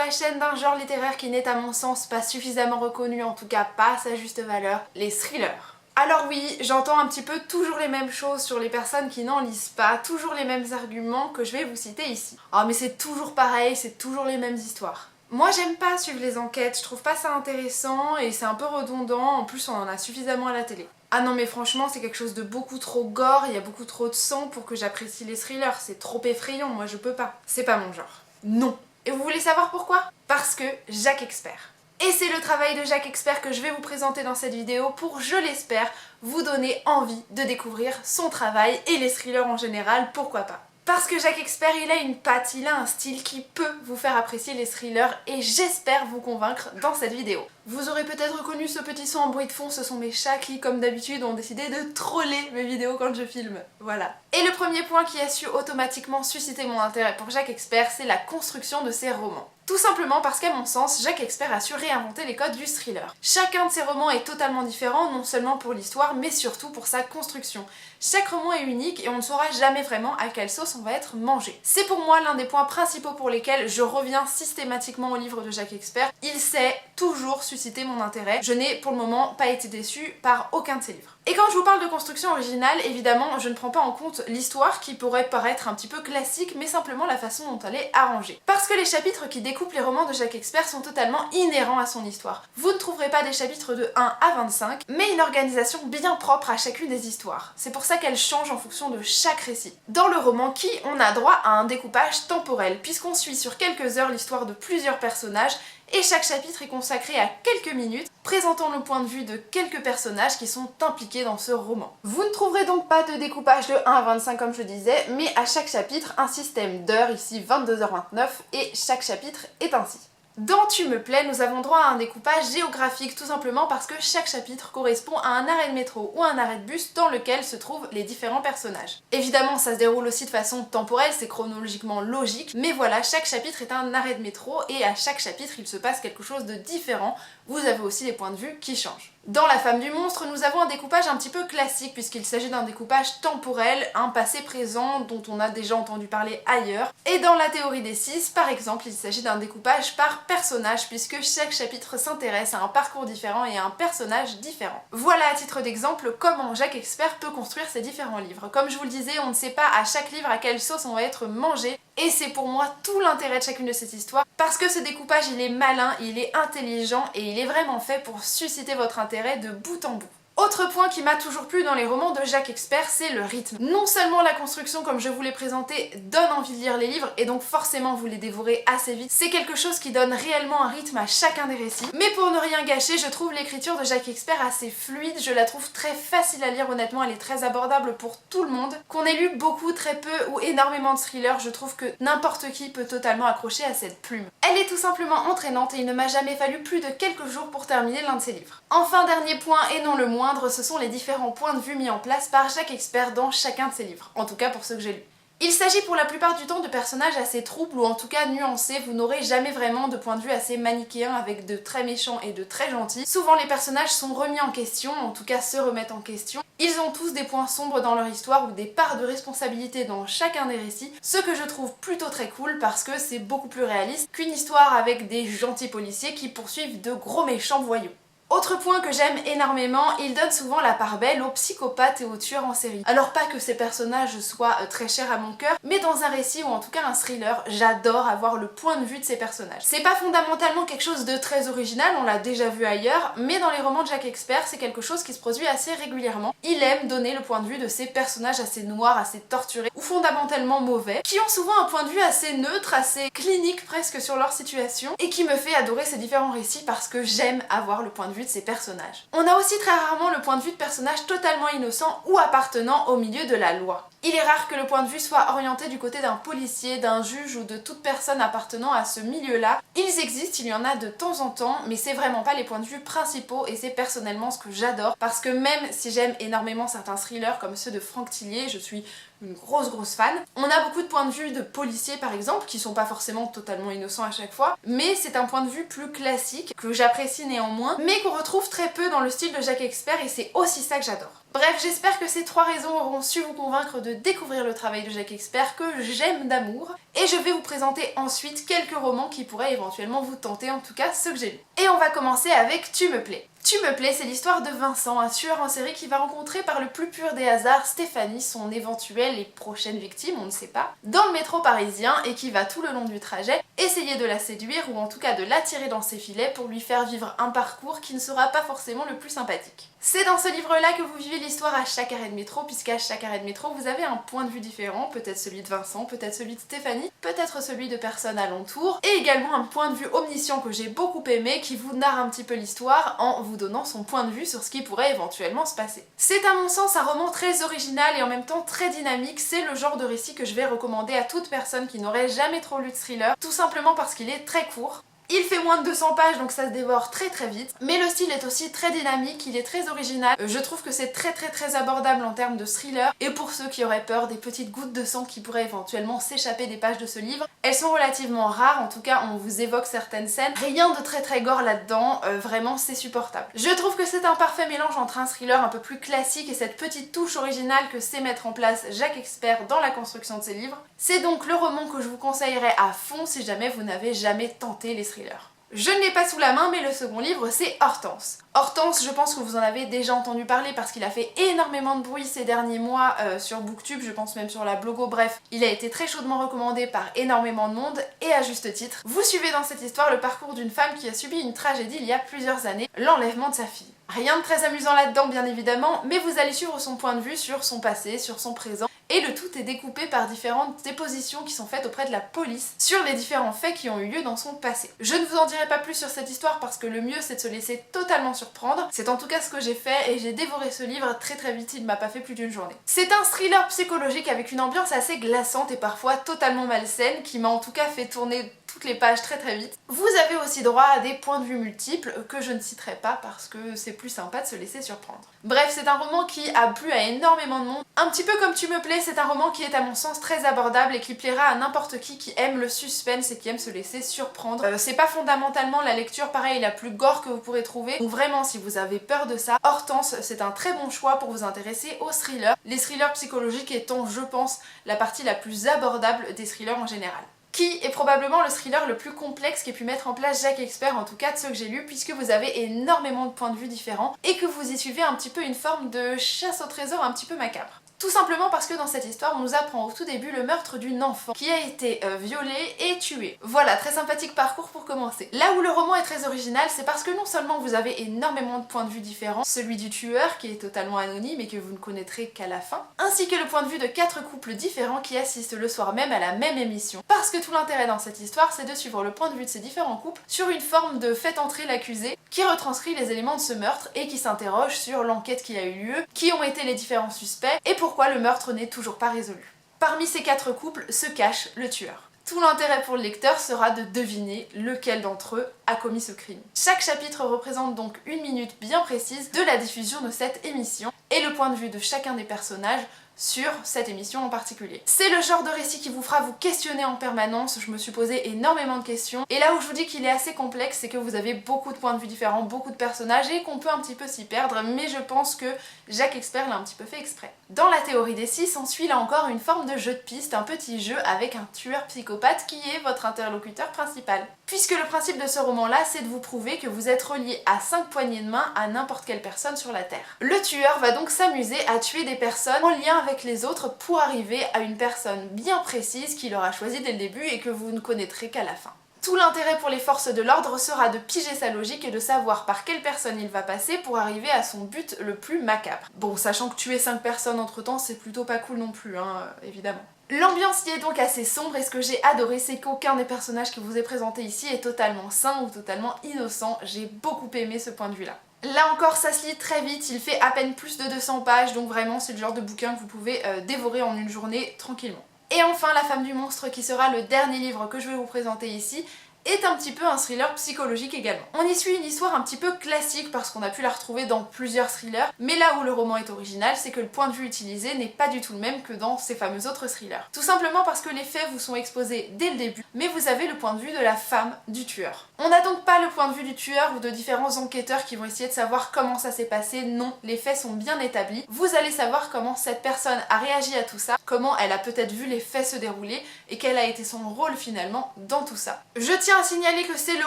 la chaîne d'un genre littéraire qui n'est à mon sens pas suffisamment reconnu, en tout cas pas à sa juste valeur, les thrillers. Alors oui, j'entends un petit peu toujours les mêmes choses sur les personnes qui n'en lisent pas, toujours les mêmes arguments que je vais vous citer ici. Oh mais c'est toujours pareil, c'est toujours les mêmes histoires. Moi j'aime pas suivre les enquêtes, je trouve pas ça intéressant et c'est un peu redondant, en plus on en a suffisamment à la télé. Ah non mais franchement c'est quelque chose de beaucoup trop gore, il y a beaucoup trop de sang pour que j'apprécie les thrillers, c'est trop effrayant, moi je peux pas. C'est pas mon genre. Non. Et vous voulez savoir pourquoi? Parce que Jacques Expert. Et c'est le travail de Jacques Expert que je vais vous présenter dans cette vidéo pour, je l'espère, vous donner envie de découvrir son travail et les thrillers en général, pourquoi pas. Parce que Jacques Expert, il a une patte, il a un style qui peut vous faire apprécier les thrillers et j'espère vous convaincre dans cette vidéo. Vous aurez peut-être reconnu ce petit son en bruit de fond, ce sont mes chats qui, comme d'habitude, ont décidé de troller mes vidéos quand je filme. Voilà. Et le premier point qui a su automatiquement susciter mon intérêt pour Jacques Expert, c'est la construction de ses romans. Tout simplement parce qu'à mon sens, Jacques Expert a su réinventer les codes du thriller. Chacun de ses romans est totalement différent, non seulement pour l'histoire, mais surtout pour sa construction. Chaque roman est unique et on ne saura jamais vraiment à quelle sauce on va être mangé. C'est pour moi l'un des points principaux pour lesquels je reviens systématiquement au livre de Jacques Expert. Il sait toujours susciter mon intérêt. Je n'ai pour le moment pas été déçue par aucun de ses livres. Et quand je vous parle de construction originale, évidemment, je ne prends pas en compte l'histoire qui pourrait paraître un petit peu classique, mais simplement la façon dont elle est arrangée. Parce que les chapitres qui découpent les romans de Jacques Expert sont totalement inhérents à son histoire. Vous ne trouverez pas des chapitres de 1 à 25, mais une organisation bien propre à chacune des histoires. C'est pour ça qu'elle change en fonction de chaque récit. Dans le roman Qui, on a droit à un découpage temporel, puisqu'on suit sur quelques heures l'histoire de plusieurs personnages, et chaque chapitre est consacré à quelques minutes, présentant le point de vue de quelques personnages qui sont impliqués dans ce roman. Vous ne trouverez donc pas de découpage de 1 à 25 comme je disais, mais à chaque chapitre un système d'heures, ici 22h29, et chaque chapitre est ainsi. Dans Tu me plais, nous avons droit à un découpage géographique, tout simplement parce que chaque chapitre correspond à un arrêt de métro ou un arrêt de bus dans lequel se trouvent les différents personnages. Évidemment, ça se déroule aussi de façon temporelle, c'est chronologiquement logique, mais voilà, chaque chapitre est un arrêt de métro et à chaque chapitre il se passe quelque chose de différent. Vous avez aussi des points de vue qui changent. Dans La femme du monstre, nous avons un découpage un petit peu classique puisqu'il s'agit d'un découpage temporel, un passé-présent dont on a déjà entendu parler ailleurs. Et dans La théorie des 6, par exemple, il s'agit d'un découpage par personnage puisque chaque chapitre s'intéresse à un parcours différent et à un personnage différent. Voilà à titre d'exemple comment Jacques Expert peut construire ses différents livres. Comme je vous le disais, on ne sait pas à chaque livre à quelle sauce on va être mangé. Et c'est pour moi tout l'intérêt de chacune de ces histoires parce que ce découpage il est malin, il est intelligent et il est vraiment fait pour susciter votre intérêt de bout en bout. Autre point qui m'a toujours plu dans les romans de Jacques Expert, c'est le rythme. Non seulement la construction, comme je vous l'ai présenté, donne envie de lire les livres et donc forcément vous les dévorez assez vite, c'est quelque chose qui donne réellement un rythme à chacun des récits. Mais pour ne rien gâcher, je trouve l'écriture de Jacques Expert assez fluide, je la trouve très facile à lire honnêtement, elle est très abordable pour tout le monde. Qu'on ait lu beaucoup, très peu ou énormément de thrillers, je trouve que n'importe qui peut totalement accrocher à cette plume. Elle est tout simplement entraînante et il ne m'a jamais fallu plus de quelques jours pour terminer l'un de ses livres. Enfin, dernier point et non le moindre, ce sont les différents points de vue mis en place par Jacques Expert dans chacun de ses livres, en tout cas pour ceux que j'ai lus. Il s'agit pour la plupart du temps de personnages assez troubles ou en tout cas nuancés, vous n'aurez jamais vraiment de point de vue assez manichéen avec de très méchants et de très gentils. Souvent les personnages sont remis en question, en tout cas se remettent en question. Ils ont tous des points sombres dans leur histoire ou des parts de responsabilité dans chacun des récits, ce que je trouve plutôt très cool parce que c'est beaucoup plus réaliste qu'une histoire avec des gentils policiers qui poursuivent de gros méchants voyous. Autre point que j'aime énormément, il donne souvent la part belle aux psychopathes et aux tueurs en série. Alors pas que ces personnages soient très chers à mon cœur, mais dans un récit ou en tout cas un thriller, j'adore avoir le point de vue de ces personnages. C'est pas fondamentalement quelque chose de très original, on l'a déjà vu ailleurs, mais dans les romans de Jacques Expert, c'est quelque chose qui se produit assez régulièrement. Il aime donner le point de vue de ces personnages assez noirs, assez torturés ou fondamentalement mauvais, qui ont souvent un point de vue assez neutre, assez clinique presque sur leur situation, et qui me fait adorer ces différents récits parce que j'aime avoir le point de vue de ces personnages. On a aussi très rarement le point de vue de personnages totalement innocents ou appartenant au milieu de la loi. Il est rare que le point de vue soit orienté du côté d'un policier, d'un juge ou de toute personne appartenant à ce milieu-là. Ils existent, il y en a de temps en temps, mais c'est vraiment pas les points de vue principaux et c'est personnellement ce que j'adore parce que même si j'aime énormément certains thrillers comme ceux de Franck Tillier, je suis une grosse fan. On a beaucoup de points de vue de policiers par exemple, qui sont pas forcément totalement innocents à chaque fois, mais c'est un point de vue plus classique, que j'apprécie néanmoins, mais qu'on retrouve très peu dans le style de Jacques Expert et c'est aussi ça que j'adore. Bref, j'espère que ces 3 raisons auront su vous convaincre de découvrir le travail de Jacques Expert que j'aime d'amour, et je vais vous présenter ensuite quelques romans qui pourraient éventuellement vous tenter, en tout cas ceux que j'ai lus. Et on va commencer avec Tu me plais. Tu me plais, c'est l'histoire de Vincent, un tueur en série qui va rencontrer par le plus pur des hasards Stéphanie, son éventuelle et prochaine victime, on ne sait pas, dans le métro parisien et qui va tout le long du trajet essayer de la séduire ou en tout cas de l'attirer dans ses filets pour lui faire vivre un parcours qui ne sera pas forcément le plus sympathique. C'est dans ce livre-là que vous vivez l'histoire à chaque arrêt de métro, puisqu'à chaque arrêt de métro, vous avez un point de vue différent, peut-être celui de Vincent, peut-être celui de Stéphanie, peut-être celui de personnes alentour, et également un point de vue omniscient que j'ai beaucoup aimé, qui vous narre un petit peu l'histoire en vous donnant son point de vue sur ce qui pourrait éventuellement se passer. C'est à mon sens un roman très original et en même temps très dynamique, c'est le genre de récit que je vais recommander à toute personne qui n'aurait jamais trop lu de thriller, tout simplement parce qu'il est très court. Il fait moins de 200 pages donc ça se dévore très vite, mais le style est aussi très dynamique, il est très original, je trouve que c'est très abordable en termes de thriller, et pour ceux qui auraient peur des petites gouttes de sang qui pourraient éventuellement s'échapper des pages de ce livre, elles sont relativement rares, en tout cas on vous évoque certaines scènes, rien de très gore là-dedans, vraiment c'est supportable. Je trouve que c'est un parfait mélange entre un thriller un peu plus classique et cette petite touche originale que sait mettre en place Jacques Expert dans la construction de ses livres. C'est donc le roman que je vous conseillerais à fond si jamais vous n'avez jamais tenté les thrillers. Je ne l'ai pas sous la main, mais le second livre c'est Hortense. Hortense, je pense que vous en avez déjà entendu parler parce qu'il a fait énormément de bruit ces derniers mois sur Booktube, je pense même sur la blogo, bref, il a été très chaudement recommandé par énormément de monde et à juste titre. Vous suivez dans cette histoire le parcours d'une femme qui a subi une tragédie il y a plusieurs années, l'enlèvement de sa fille. Rien de très amusant là-dedans bien évidemment, mais vous allez suivre son point de vue sur son passé, sur son présent, et le tout est découpé par différentes dépositions qui sont faites auprès de la police sur les différents faits qui ont eu lieu dans son passé. Je ne vous en dirai pas plus sur cette histoire parce que le mieux c'est de se laisser totalement surprendre. C'est en tout cas ce que j'ai fait et j'ai dévoré ce livre très vite, il m'a pas fait plus d'une journée. C'est un thriller psychologique avec une ambiance assez glaçante et parfois totalement malsaine qui m'a en tout cas fait tourner toutes les pages très vite. Vous avez aussi droit à des points de vue multiples que je ne citerai pas parce que c'est plus sympa de se laisser surprendre. Bref, c'est un roman qui a plu à énormément de monde. Un petit peu comme Tu me plais, c'est un roman qui est à mon sens très abordable et qui plaira à n'importe qui aime le suspense et qui aime se laisser surprendre. C'est pas fondamentalement la lecture pareil la plus gore que vous pourrez trouver, donc vraiment si vous avez peur de ça, Hortense c'est un très bon choix pour vous intéresser aux thrillers, les thrillers psychologiques étant je pense la partie la plus abordable des thrillers en général. Qui est probablement le thriller le plus complexe qu'ait pu mettre en place Jacques Expert, en tout cas de ceux que j'ai lus, puisque vous avez énormément de points de vue différents et que vous y suivez un petit peu une forme de chasse au trésor un petit peu macabre. Tout simplement parce que dans cette histoire, on nous apprend au tout début le meurtre d'une enfant qui a été violée et tuée. Voilà, très sympathique parcours pour commencer. Là où le roman est très original, c'est parce que non seulement vous avez énormément de points de vue différents, celui du tueur qui est totalement anonyme et que vous ne connaîtrez qu'à la fin, ainsi que le point de vue de 4 couples différents qui assistent le soir même à la même émission. Parce que tout l'intérêt dans cette histoire, c'est de suivre le point de vue de ces différents couples sur une forme de faites entrer l'accusé qui retranscrit les éléments de ce meurtre et qui s'interroge sur l'enquête qui a eu lieu, qui ont été les différents suspects et pourquoi le meurtre n'est toujours pas résolu. Parmi ces 4 couples se cache le tueur. Tout l'intérêt pour le lecteur sera de deviner lequel d'entre eux a commis ce crime. Chaque chapitre représente donc une minute bien précise de la diffusion de cette émission et le point de vue de chacun des personnages sur cette émission en particulier. C'est le genre de récit qui vous fera vous questionner en permanence, je me suis posé énormément de questions, et là où je vous dis qu'il est assez complexe, c'est que vous avez beaucoup de points de vue différents, beaucoup de personnages, et qu'on peut un petit peu s'y perdre, mais je pense que Jacques Expert l'a un petit peu fait exprès. Dans la théorie des 6, s'ensuit là encore une forme de jeu de piste, un petit jeu avec un tueur psychopathe qui est votre interlocuteur principal. Puisque le principe de ce roman-là, c'est de vous prouver que vous êtes relié à 5 poignées de main à n'importe quelle personne sur la Terre. Le tueur va donc s'amuser à tuer des personnes en lien avec les autres pour arriver à une personne bien précise qu'il aura choisie dès le début et que vous ne connaîtrez qu'à la fin. Tout l'intérêt pour les forces de l'ordre sera de piger sa logique et de savoir par quelle personne il va passer pour arriver à son but le plus macabre. Bon, sachant que tuer 5 personnes entre temps, c'est plutôt pas cool non plus, hein, évidemment. L'ambiance y est donc assez sombre et ce que j'ai adoré c'est qu'aucun des personnages qui vous est présenté ici est totalement sain ou totalement innocent, j'ai beaucoup aimé ce point de vue là. Là encore ça se lit très vite, il fait à peine plus de 200 pages donc vraiment c'est le genre de bouquin que vous pouvez dévorer en une journée tranquillement. Et enfin La femme du monstre qui sera le dernier livre que je vais vous présenter ici est un petit peu un thriller psychologique également. On y suit une histoire un petit peu classique parce qu'on a pu la retrouver dans plusieurs thrillers, mais là où le roman est original, c'est que le point de vue utilisé n'est pas du tout le même que dans ces fameux autres thrillers. Tout simplement parce que les faits vous sont exposés dès le début, mais vous avez le point de vue de la femme du tueur. On n'a donc pas le point de vue du tueur ou de différents enquêteurs qui vont essayer de savoir comment ça s'est passé, non, les faits sont bien établis. Vous allez savoir comment cette personne a réagi à tout ça, comment elle a peut-être vu les faits se dérouler et quel a été son rôle finalement dans tout ça. Je tiens à signaler que c'est le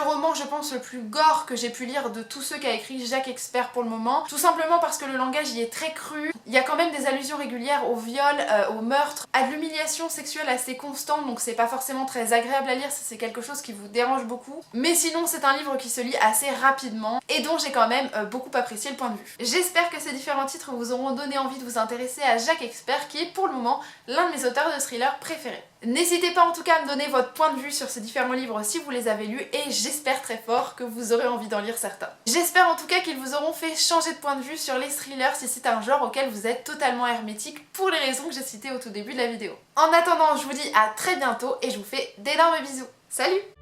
roman, je pense, le plus gore que j'ai pu lire de tous ceux qu'a écrit Jacques Expert pour le moment, tout simplement parce que le langage y est très cru, il y a quand même des allusions régulières au viol, au meurtre, à de l'humiliation sexuelle assez constante, donc c'est pas forcément très agréable à lire si c'est quelque chose qui vous dérange beaucoup, mais sinon c'est un livre qui se lit assez rapidement et dont j'ai quand même beaucoup apprécié le point de vue. J'espère que ces différents titres vous auront donné envie de vous intéresser à Jacques Expert qui est pour le moment l'un de mes auteurs de thrillers préférés. N'hésitez pas en tout cas à me donner votre point de vue sur ces différents livres si vous les avez lus et j'espère très fort que vous aurez envie d'en lire certains. J'espère en tout cas qu'ils vous auront fait changer de point de vue sur les thrillers si c'est un genre auquel vous êtes totalement hermétique pour les raisons que j'ai citées au tout début de la vidéo. En attendant, je vous dis à très bientôt et je vous fais d'énormes bisous. Salut!